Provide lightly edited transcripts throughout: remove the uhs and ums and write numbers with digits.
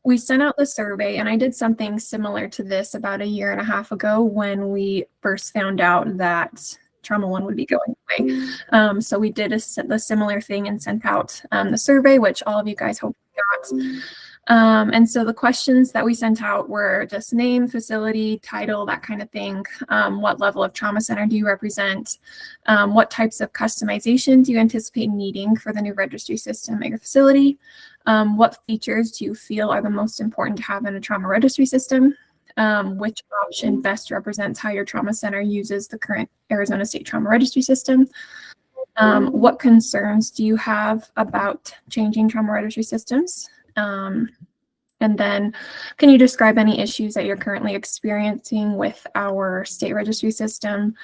we sent out the survey, and I did something similar to this about 1.5 years ago when we first found out that Trauma 1 would be going away. So we did a similar thing and sent out the survey, which all of you guys hopefully got. And so the questions that we sent out were just name, facility, title, that kind of thing. What level of trauma center do you represent? What types of customization do you anticipate needing for the new registry system at your facility? What features do you feel are the most important to have in a trauma registry system? Which option best represents how your trauma center uses the current Arizona State Trauma Registry system? What concerns do you have about changing trauma registry systems? And then, can you describe any issues that you're currently experiencing with our state registry system?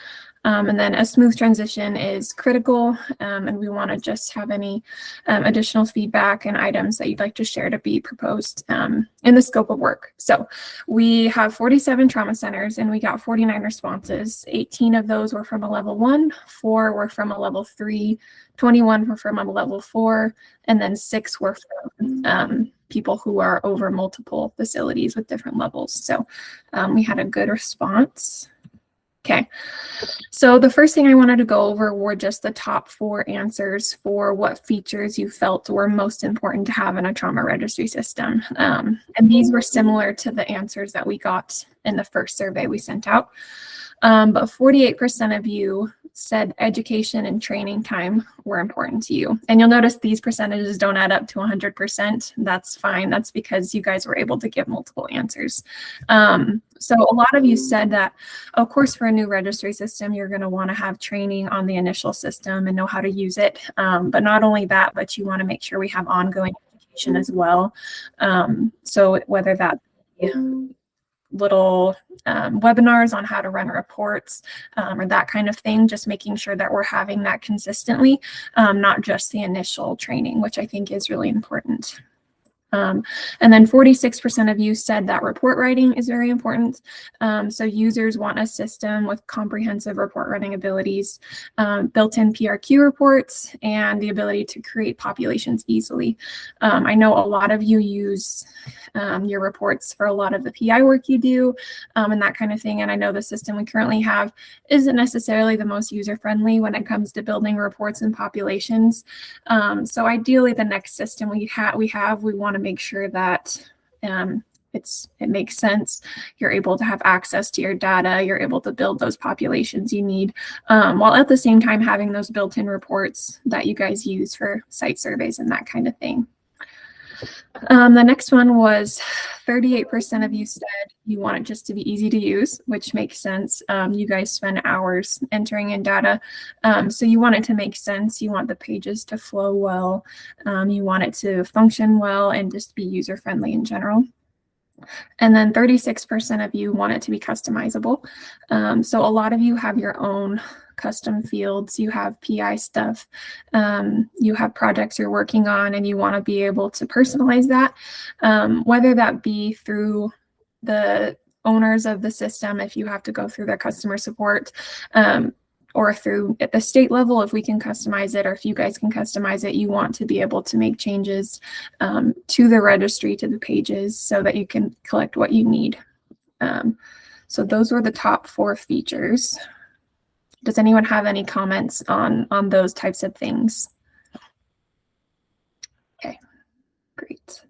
And then a smooth transition is critical, and we want to just have any additional feedback and items that you'd like to share to be proposed in the scope of work. So we have 47 trauma centers, and we got 49 responses. 18 of those were from a level 1, 4 were from a level 3, 21 were from a level 4, and then 6 were from people who are over multiple facilities with different levels. So we had a good response. Okay, so the first thing I wanted to go over were just the top 4 answers for what features you felt were most important to have in a trauma registry system. And these were similar to the answers that we got in the first survey we sent out. But 48% of you said education and training time were important to you. And you'll notice these percentages don't add up to 100%. That's fine. That's because you guys were able to give multiple answers. So a lot of you said that, of course, for a new registry system, you're going to want to have training on the initial system and know how to use it. But not only that, but you want to make sure we have ongoing education as well. So whether that be little webinars on how to run reports or that kind of thing, just making sure that we're having that consistently, not just the initial training, which I think is really important. And then 46% of you said that report writing is very important. So users want a system with comprehensive report writing abilities, built-in PRQ reports, and the ability to create populations easily. I know a lot of you use your reports for a lot of the PI work you do and that kind of thing. And I know the system we currently have isn't necessarily the most user-friendly when it comes to building reports and populations. So ideally, the next system we want to make sure that it makes sense. You're able to have access to your data. You're able to build those populations you need, while at the same time having those built-in reports that you guys use for site surveys and that kind of thing. The next one was 38% of you said you want it just to be easy to use, which makes sense. You guys spend hours entering in data, so you want it to make sense. You want the pages to flow well. You want it to function well and just be user-friendly in general. And then 36% of you want it to be customizable. So a lot of you have your own custom fields, you have PI stuff, you have projects you're working on, and you want to be able to personalize that, whether that be through the owners of the system, if you have to go through their customer support, or through at the state level, if we can customize it, or if you guys can customize it. You want to be able to make changes to the registry, to the pages, so that you can collect what you need. So those were the top 4 features. Does anyone have any comments on those types of things? Okay, great.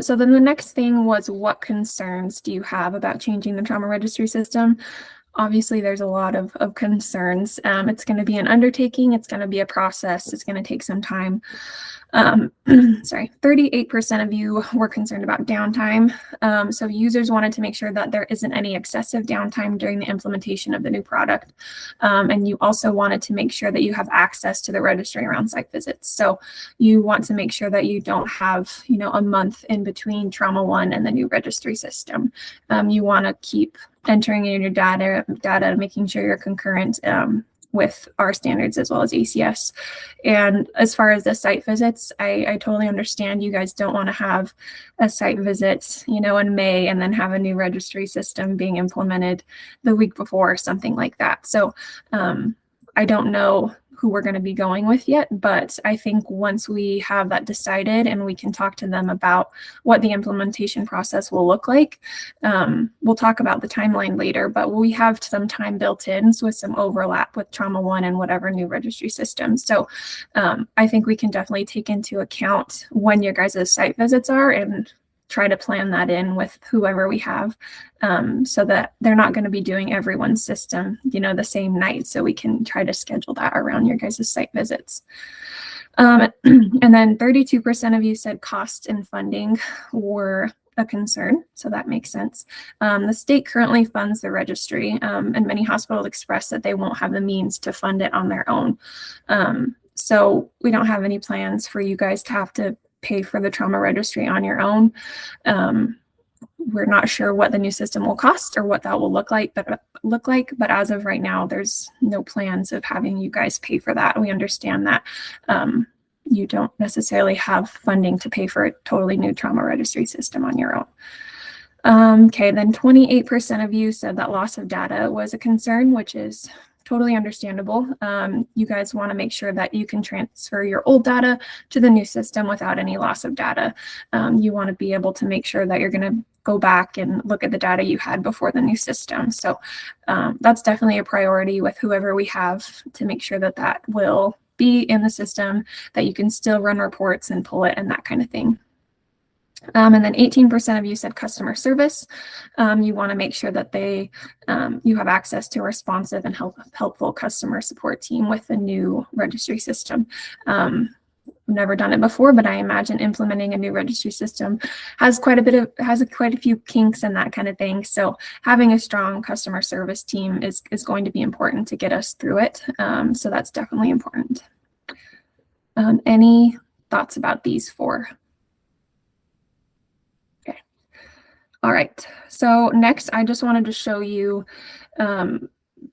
So then the next thing was, what concerns do you have about changing the trauma registry system? Obviously, there's a lot of concerns. It's going to be an undertaking. It's going to be a process. It's going to take some time. 38% of you were concerned about downtime. So users wanted to make sure that there isn't any excessive downtime during the implementation of the new product. And you also wanted to make sure that you have access to the registry around site visits. So you want to make sure that you don't have, a month in between Trauma 1 and the new registry system. You want to keep entering in your data, making sure you're concurrent with our standards as well as ACS. And as far as the site visits, I totally understand you guys don't want to have a site visit, in May and then have a new registry system being implemented the week before or something like that. So I don't know who we're going to be going with yet, but I think once we have that decided and we can talk to them about what the implementation process will look like, we'll talk about the timeline later, but we have some time built in with some overlap with Trauma One and whatever new registry system. So I think we can definitely take into account when your guys' site visits are and try to plan that in with whoever we have, so that they're not going to be doing everyone's system, the same night. So we can try to schedule that around your guys' site visits. And then 32% of you said cost and funding were a concern. So that makes sense. The state currently funds the registry, and many hospitals express that they won't have the means to fund it on their own. So we don't have any plans for you guys to have to pay for the trauma registry on your own. We're not sure what the new system will cost or what that will look like, but as of right now, there's no plans of having you guys pay for that. We understand that you don't necessarily have funding to pay for a totally new trauma registry system on your own. Okay, then 28% of you said that loss of data was a concern, which is totally understandable. You guys want to make sure that you can transfer your old data to the new system without any loss of data. You want to be able to make sure that you're going to go back and look at the data you had before the new system. So that's definitely a priority with whoever we have, to make sure that that will be in the system, that you can still run reports and pull it and that kind of thing. And then 18% of you said customer service. You want to make sure that you have access to a responsive and helpful customer support team with the new registry system. I've never done it before, but I imagine implementing a new registry system has quite a few kinks and that kind of thing. So having a strong customer service team is going to be important to get us through it. So that's definitely important. Any thoughts about these four? All right, so next I just wanted to show you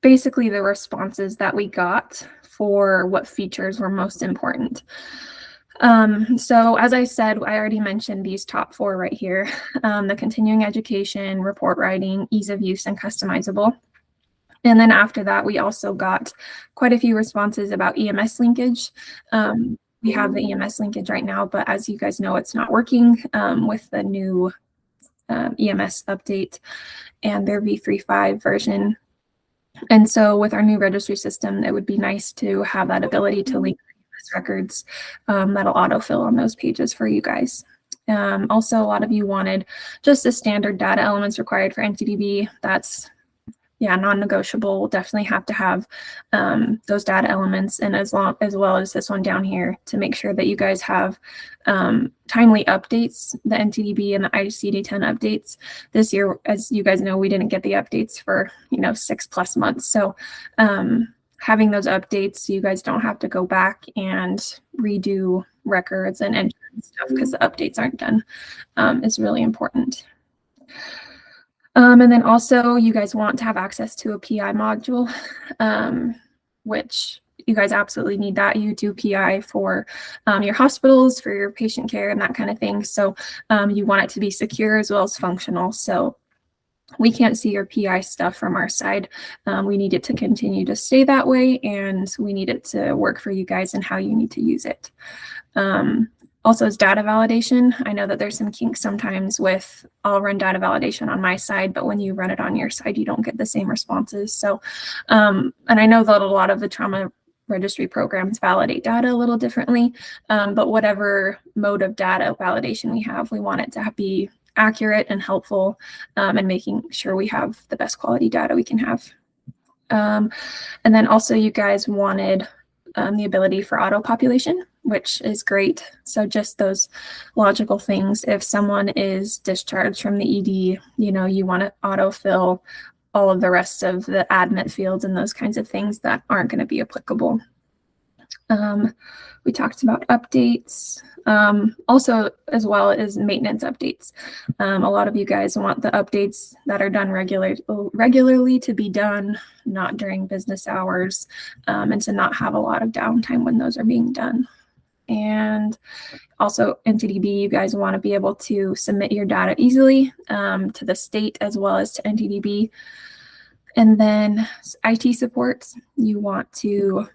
basically the responses that we got for what features were most important. So as I said, I already mentioned these top four right here: the continuing education, report writing, ease of use, and customizable. And then after that, we also got quite a few responses about EMS linkage. We have the EMS linkage right now, but as you guys know, it's not working with the new EMS update and their v3.5 version. And so with our new registry system, it would be nice to have that ability to link EMS records that'll autofill on those pages for you guys. Also, a lot of you wanted just the standard data elements required for NTDB. That's non-negotiable. We'll definitely have to have those data elements, and as well as this one down here, to make sure that you guys have timely updates, the NTDB and the ICD-10 updates. This year, as you guys know, we didn't get the updates for 6+ months. So having those updates, so you guys don't have to go back and redo records and enter and stuff because the updates aren't done, is really important. And then also you guys want to have access to a PI module, which you guys absolutely need that. You do PI for your hospitals, for your patient care and that kind of thing. So you want it to be secure as well as functional. So we can't see your PI stuff from our side. We need it to continue to stay that way, and we need it to work for you guys and how you need to use it. Also, is data validation. I know that there's some kinks sometimes with, I'll run data validation on my side, but when you run it on your side, you don't get the same responses. So, and I know that a lot of the trauma registry programs validate data a little differently, but whatever mode of data validation we have, we want it to be accurate and helpful, and making sure we have the best quality data we can have. And then also you guys wanted the ability for auto population, which is great. So just those logical things. If someone is discharged from the ED, you want to autofill all of the rest of the admit fields and those kinds of things that aren't going to be applicable. We talked about updates, also as well as maintenance updates. A lot of you guys want the updates that are done regularly to be done, not during business hours, and to not have a lot of downtime when those are being done. And also NTDB, you guys want to be able to submit your data easily to the state as well as to NTDB. And then IT supports, you want to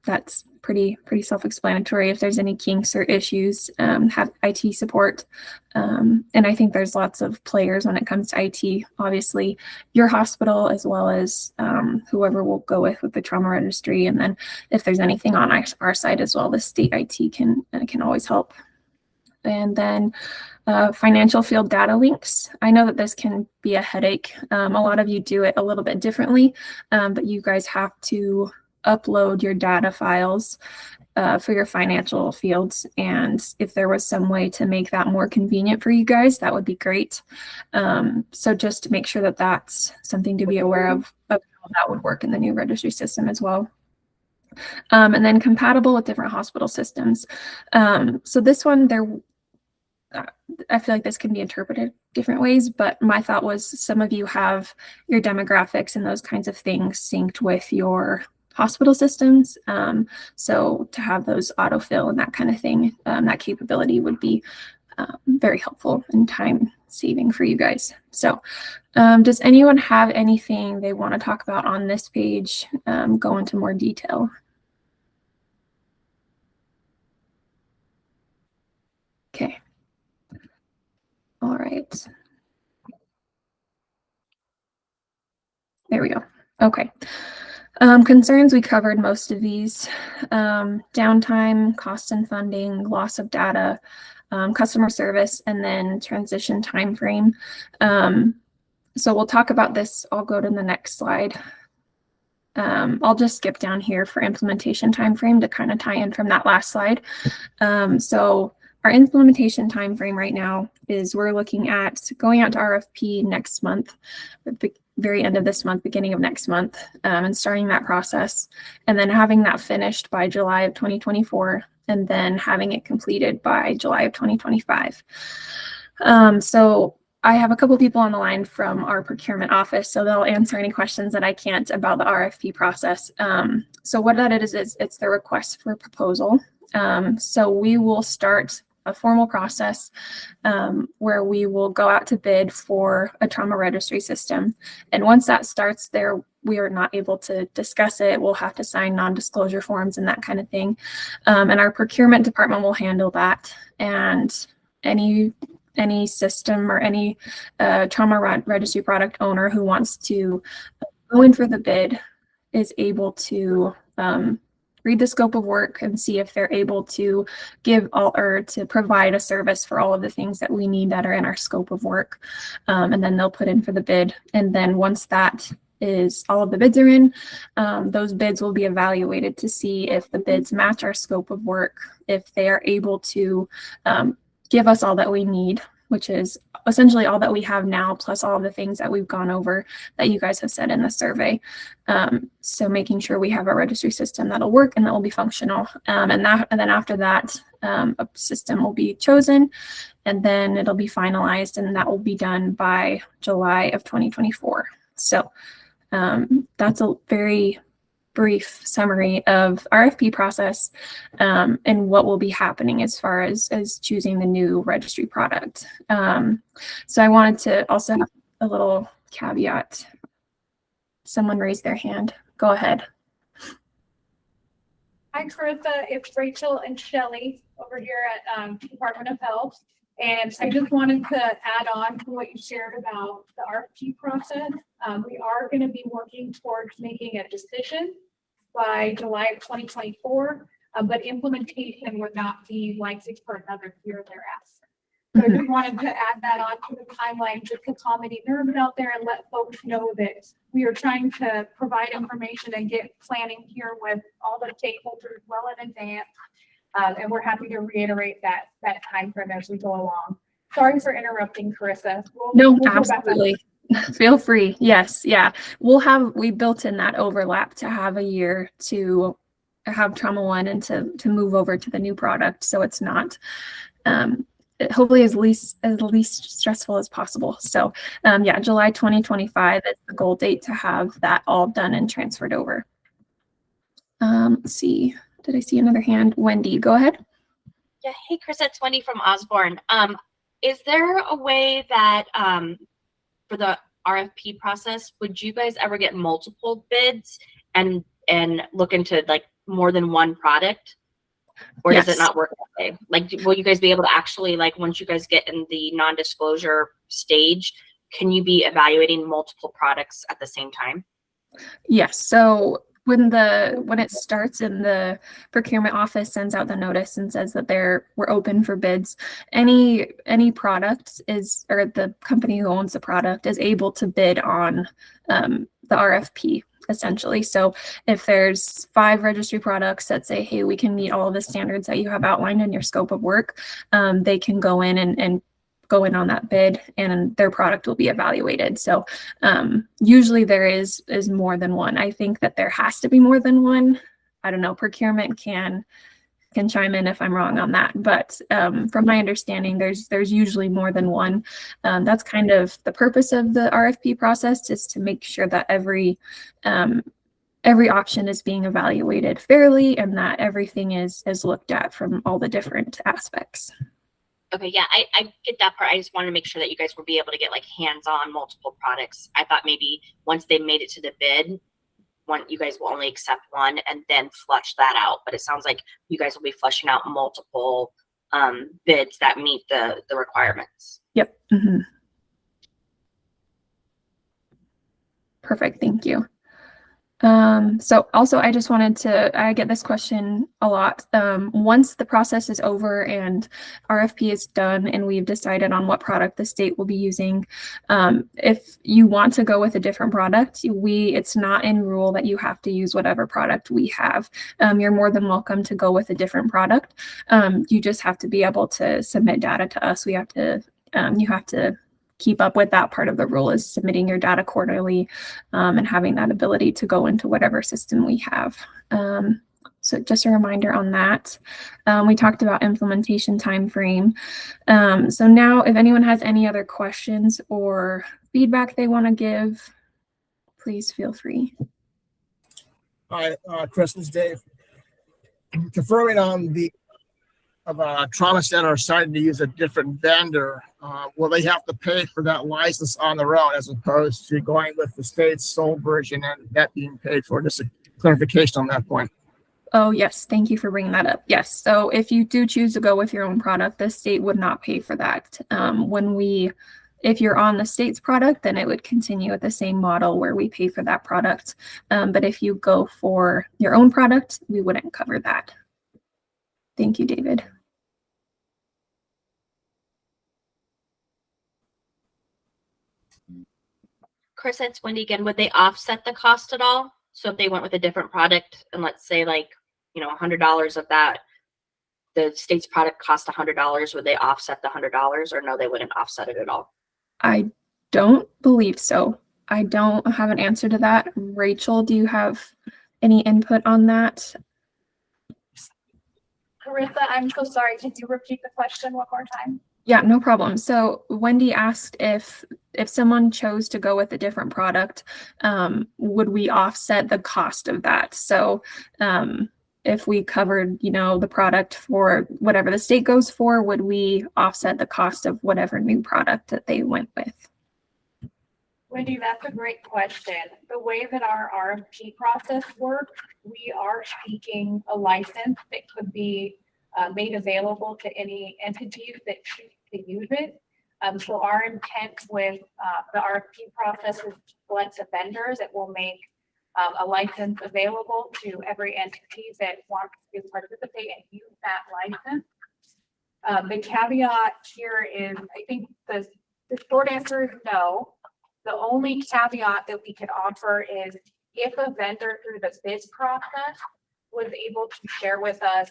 that's pretty self-explanatory. If there's any kinks or issues, have IT support. And I think there's lots of players when it comes to IT. Obviously, your hospital as well as whoever we'll go with the trauma registry. And then if there's anything on our side as well, the state IT can always help. And then financial field data links. I know that this can be a headache. A lot of you do it a little bit differently, but you guys have to upload your data files for your financial fields. And if there was some way to make that more convenient for you guys, that would be great. So just to make sure that that's something to be aware of how that would work in the new registry system as well. And then compatible with different hospital systems. So this one, I feel like this can be interpreted different ways, but my thought was some of you have your demographics and those kinds of things synced with your hospital systems. So to have those autofill and that kind of thing, that capability would be very helpful and time saving for you guys. So does anyone have anything they want to talk about on this page? Go into more detail. Okay. All right. There we go. Okay. Concerns, we covered most of these. Downtime, cost and funding, loss of data, customer service, and then transition time frame. So we'll talk about this. I'll go to the next slide. I'll just skip down here for implementation time frame to kind of tie in from that last slide. So our implementation time frame right now is we're looking at going out to RFP next month, at the very end of this month, beginning of next month, and starting that process, and then having that finished by July of 2024, and then having it completed by July of 2025. So I have a couple people on the line from our procurement office, so they'll answer any questions that I can't about the RFP process. So what that is it's the request for proposal. So we will start a formal process where we will go out to bid for a trauma registry system. And once that starts there, we are not able to discuss it. We'll have to sign non-disclosure forms and that kind of thing. And our procurement department will handle that. And any system or any trauma registry product owner who wants to go in for the bid is able to read the scope of work and see if they're able to give all or to provide a service for all of the things that we need that are in our scope of work. And then they'll put in for the bid. And then once that is all of the bids are in, those bids will be evaluated to see if the bids match our scope of work, if they are able to give us all that we need, which is essentially all that we have now, plus all of the things that we've gone over that you guys have said in the survey. So making sure we have a registry system that'll work and that will be functional. And then after that, a system will be chosen, and then it'll be finalized, and that will be done by July of 2024. So that's a very brief summary of RFP process and what will be happening as far as choosing the new registry product. So I wanted to also have a little caveat. Someone raised their hand. Go ahead. Hi, Carissa. It's Rachel and Shelly over here at Department of Health. And I just wanted to add on to what you shared about the RFP process. We are going to be working towards making a decision by July of 2024, but implementation would not be likely for another year thereafter. So I just wanted to add that on to the timeline just to calm any nerves out there and let folks know that we are trying to provide information and get planning here with all the stakeholders well in advance. And we're happy to reiterate that time frame as we go along. Sorry for interrupting, Carissa. No, absolutely. Feel free. Yes. Yeah. We built in that overlap to have a year to have Trauma One and to move over to the new product. So it's not, hopefully as least stressful as possible. So yeah, July 2025 is the goal date to have that all done and transferred over. Let's see. Did I see another hand? Wendy, go ahead. Yeah. Hey, Chris, it's Wendy from Osborne. Is there a way that for the RFP process, would you guys ever get multiple bids and look into like more than one product? Or does it Yes. not work that way? Like, will you guys be able to actually, like, once you guys get in the non-disclosure stage, can you be evaluating multiple products at the same time? Yes. So when it starts and the procurement office sends out the notice and says that we're open for bids, any product is, or the company who owns the product is able to bid on the RFP essentially. So if there's 5 registry products that say, hey, we can meet all of the standards that you have outlined in your scope of work, they can go in and go in on that bid and their product will be evaluated. So usually there is more than one. I think that there has to be more than one. I don't know, procurement can chime in if I'm wrong on that, but from my understanding, there's usually more than one. That's kind of the purpose of the RFP process, is to make sure that every option is being evaluated fairly and that everything is looked at from all the different aspects. Okay, yeah, I get that part. I just wanted to make sure that you guys would be able to get like hands-on multiple products. I thought maybe once they made it to the bid, you guys will only accept one and then flush that out. But it sounds like you guys will be flushing out multiple bids that meet the requirements. Yep. Mm-hmm. Perfect. Thank you. So also I just wanted I get this question a lot. Once the process is over and RFP is done and we've decided on what product the state will be using, if you want to go with a different product, it's not in rule that you have to use whatever product we have. You're more than welcome to go with a different product. You just have to be able to submit data to us. You have to keep up with that. Part of the rule is submitting your data quarterly and having that ability to go into whatever system we have. So just a reminder on that. We talked about implementation time frame. So now if anyone has any other questions or feedback they want to give, please feel free. Hi, Chris, this is Dave. Confirming on the trauma center deciding to use a different vendor, will they have to pay for that license on their own as opposed to going with the state's sole version and that being paid for? Just a clarification on that point. Oh, yes. Thank you for bringing that up. Yes. So if you do choose to go with your own product, the state would not pay for that. If you're on the state's product, then it would continue with the same model where we pay for that product. But if you go for your own product, we wouldn't cover that. Thank you, David. Chris, it's Wendy again. Would they offset the cost at all? So if they went with a different product and let's say like, $100 of that, the state's product cost $100, would they offset the $100 or no, they wouldn't offset it at all? I don't believe so. I don't have an answer to that. Rachel, do you have any input on that? Carissa, I'm so sorry. Could you repeat the question one more time? Yeah, no problem. So Wendy asked if someone chose to go with a different product, would we offset the cost of that? So if we covered, the product for whatever the state goes for, would we offset the cost of whatever new product that they went with? Wendy, that's a great question. The way that our RFP process works, we are seeking a license that could be made available to any entities that choose to use it. So our intent with the RFP process is to select a vendor that will make a license available to every entity that wants to participate and use that license. The caveat here is, I think the short answer is no. The only caveat that we could offer is if a vendor through the bids process was able to share with us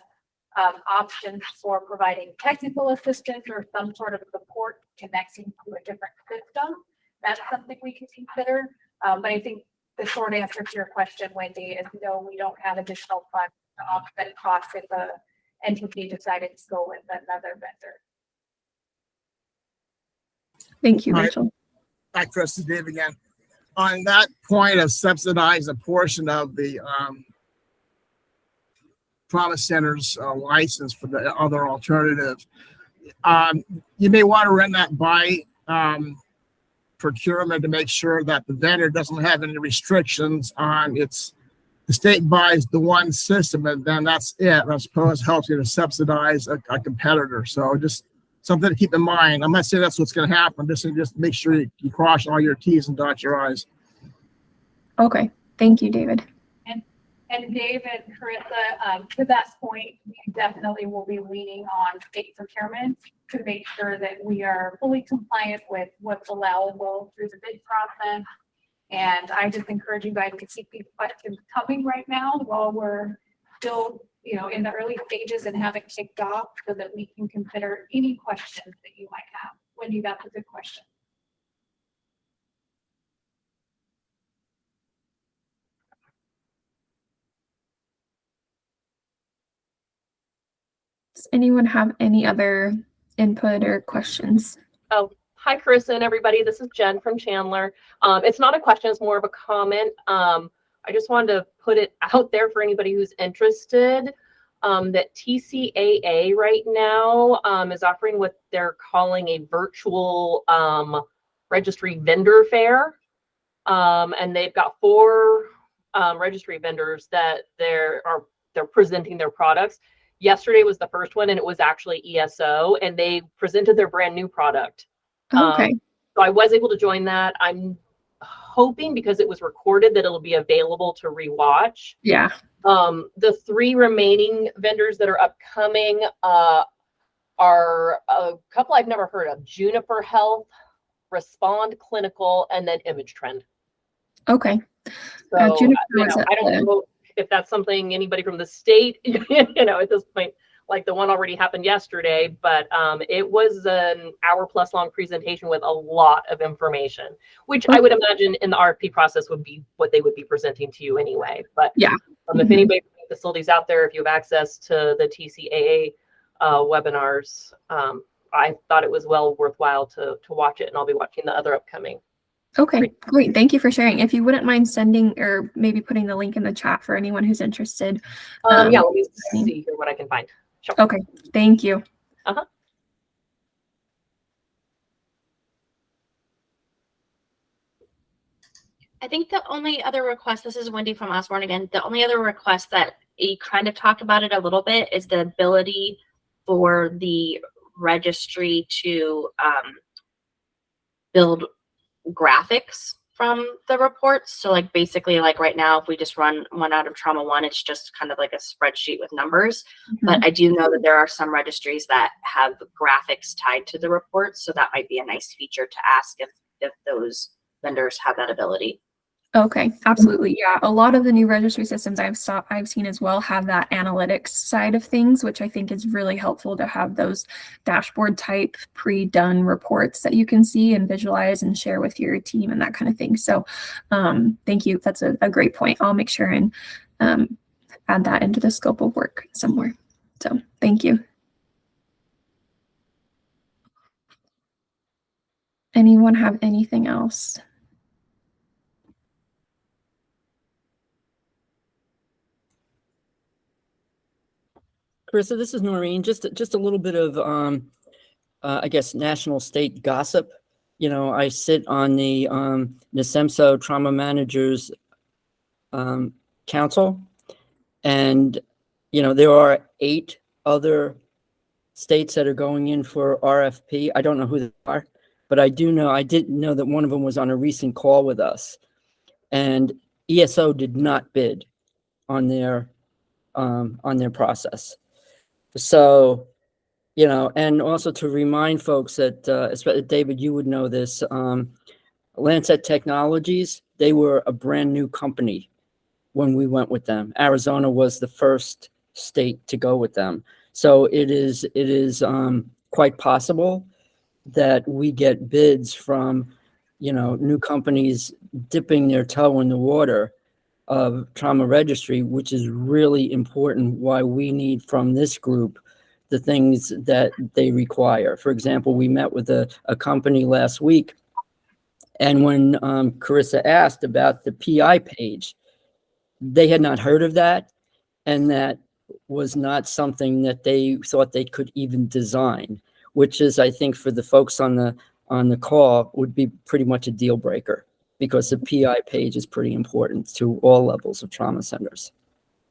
options for providing technical assistance or some sort of support connecting to a different system, that's something we can consider. But I think the short answer to your question, Wendy, is no, we don't have additional funds to offset costs if the entity decided to go with another vendor. Thank you, Rachel. Hi, Chris, this is Dave again. On that point of subsidize a portion of the trauma center's license for the other alternative, you may want to run that by procurement to make sure that the vendor doesn't have any restrictions on its the state buys the one system and then that's it. I suppose helps you to subsidize a competitor. So just something to keep in mind. I'm not saying that's what's going to happen. Just make sure you cross all your T's and dot your I's. Okay. Thank you, David. And David, Carissa, to that point, we definitely will be leaning on state procurement to make sure that we are fully compliant with what's allowable through the bid process. And I just encourage you guys to keep these questions coming right now while we're still, in the early stages and haven't kicked off, so that we can consider any questions that you might have when you got the good question. Does anyone have any other input or questions? Oh, hi, Carissa and everybody. This is Jen from Chandler. It's not a question, it's more of a comment. I just wanted to put it out there for anybody who's interested, that TCAA right now is offering what they're calling a virtual registry vendor fair. And they've got 4 registry vendors that they're presenting their products. Yesterday was the first one, and it was actually ESO, and they presented their brand new product. Okay. So I was able to join that. I'm hoping, because it was recorded, that it'll be available to rewatch. Yeah. The 3 remaining vendors that are upcoming are a couple I've never heard of: Juniper Health, Respond Clinical, and then Image Trend. Okay. So I don't know if that's something anybody from the state, at this point, like the one already happened yesterday, but it was an hour-plus long presentation with a lot of information, which I would imagine in the RFP process would be what they would be presenting to you anyway. But yeah, if anybody from the facilities out there, if you have access to the TCAA webinars, I thought it was well worthwhile to watch it, and I'll be watching the other upcoming. Okay, great. Thank you for sharing. If you wouldn't mind sending or maybe putting the link in the chat for anyone who's interested. Yeah, let me see here what I can find. Sure. Okay, thank you. I think the only other request, this is Wendy from Osborne again, the only other request that you kind of talked about it a little bit is the ability for the registry to build graphics from the reports. So like basically like right now, if we just run one out of Trauma 1, it's just kind of like a spreadsheet with numbers. But I do know that there are some registries that have graphics tied to the reports. So that might be a nice feature to ask if those vendors have that ability. Okay, absolutely. Yeah, a lot of the new registry systems I've seen as well have that analytics side of things, which I think is really helpful to have those dashboard type pre-done reports that you can see and visualize and share with your team and that kind of thing. So thank you. That's a great point. I'll make sure and add that into the scope of work somewhere. So thank you. Anyone have anything else? Carissa, this is Noreen. Just a little bit of, I guess, national state gossip. I sit on the NSEMSO Trauma Managers Council, and there are 8 other states that are going in for RFP. I don't know who they are, but I did know that one of them was on a recent call with us, and ESO did not bid on their process. So, and also to remind folks that, especially David, you would know this, Lancet Technologies, they were a brand new company when we went with them. Arizona was the first state to go with them. So it is quite possible that we get bids from, new companies dipping their toe in the water of trauma registry, which is really important, why we need from this group the things that they require. For example, we met with a company last week, and when Carissa asked about the PI page, they had not heard of that, and that was not something that they thought they could even design, which is, I think, for the folks on the call, would be pretty much a deal breaker. because the PI page is pretty important to all levels of trauma centers.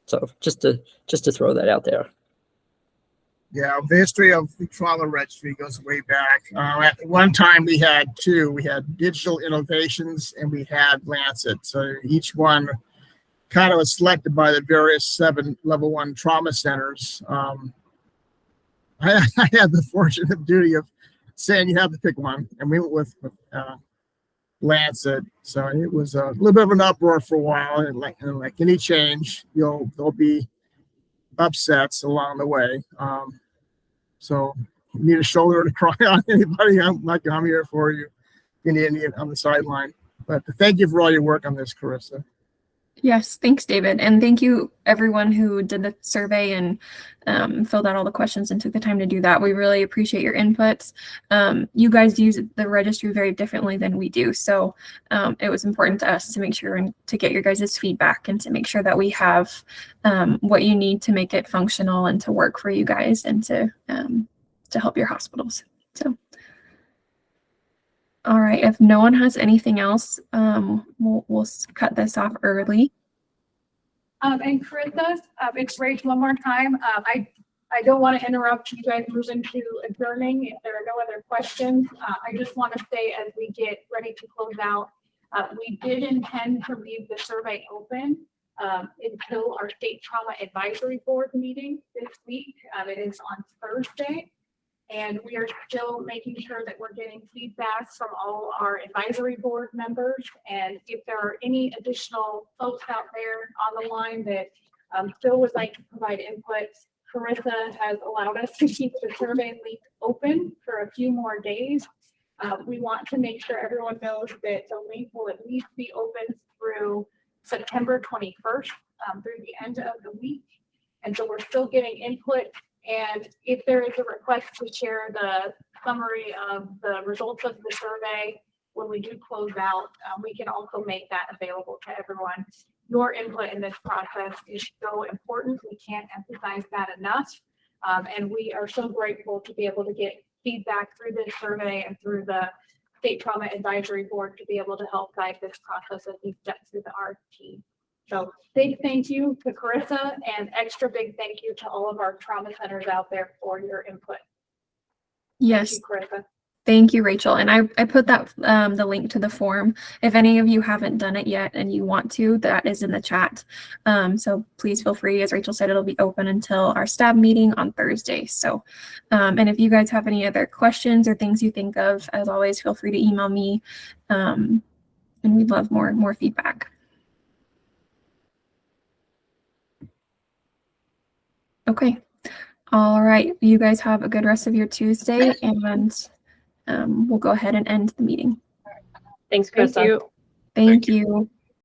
So just to throw that out there. Yeah, the history of the trauma registry goes way back. At one time we had two. We had Digital Innovations and we had Lancet. So each one kind of was selected by the various 7 level 1 trauma centers. I had the fortunate duty of saying you have to pick one, and we went with Lancet. So it was a little bit of an uproar for a while, and like any change, there'll be upsets along the way. So you need a shoulder to cry on. Anybody, I'm here for you. You need on the sideline. But thank you for all your work on this, Carissa. Yes, thanks, David. And thank you everyone who did the survey and filled out all the questions and took the time to do that. We really appreciate your inputs. You guys use the registry very differently than we do. So it was important to us to make sure and to get your guys' feedback and to make sure that we have what you need to make it functional and to work for you guys and to help your hospitals. So. All right, if no one has anything else, we'll cut this off early. And Carissa, it's Rachel one more time. I don't want to interrupt you guys moving to adjourning if there are no other questions. I just want to say as we get ready to close out, we did intend to leave the survey open until our State Trauma Advisory Board meeting this week. It is on Thursday. And we are still making sure that we're getting feedback from all our advisory board members. And if there are any additional folks out there on the line that still would like to provide input, Carissa has allowed us to keep the survey link open for a few more days. We want to make sure everyone knows that the link will at least be open through September 21st, through the end of the week. And so we're still getting input. And if there is a request to share the summary of the results of the survey when we do close out, we can also make that available to everyone. Your input in this process is so important. We can't emphasize that enough. And we are so grateful to be able to get feedback through this survey and through the State Trauma Advisory Board to be able to help guide this process as we step through the RFP. So big thank you to Carissa and extra big thank you to all of our trauma centers out there for your input. Yes. Thank you, Carissa. Thank you, Rachel. And I put that the link to the form. If any of you haven't done it yet and you want to, that is in the chat. So please feel free. As Rachel said, it'll be open until our STAB meeting on Thursday. So, and if you guys have any other questions or things you think of, as always, feel free to email me. And we'd love more feedback. Okay. All right. You guys have a good rest of your Tuesday, and we'll go ahead and end the meeting. Thanks, Krista. Thank you.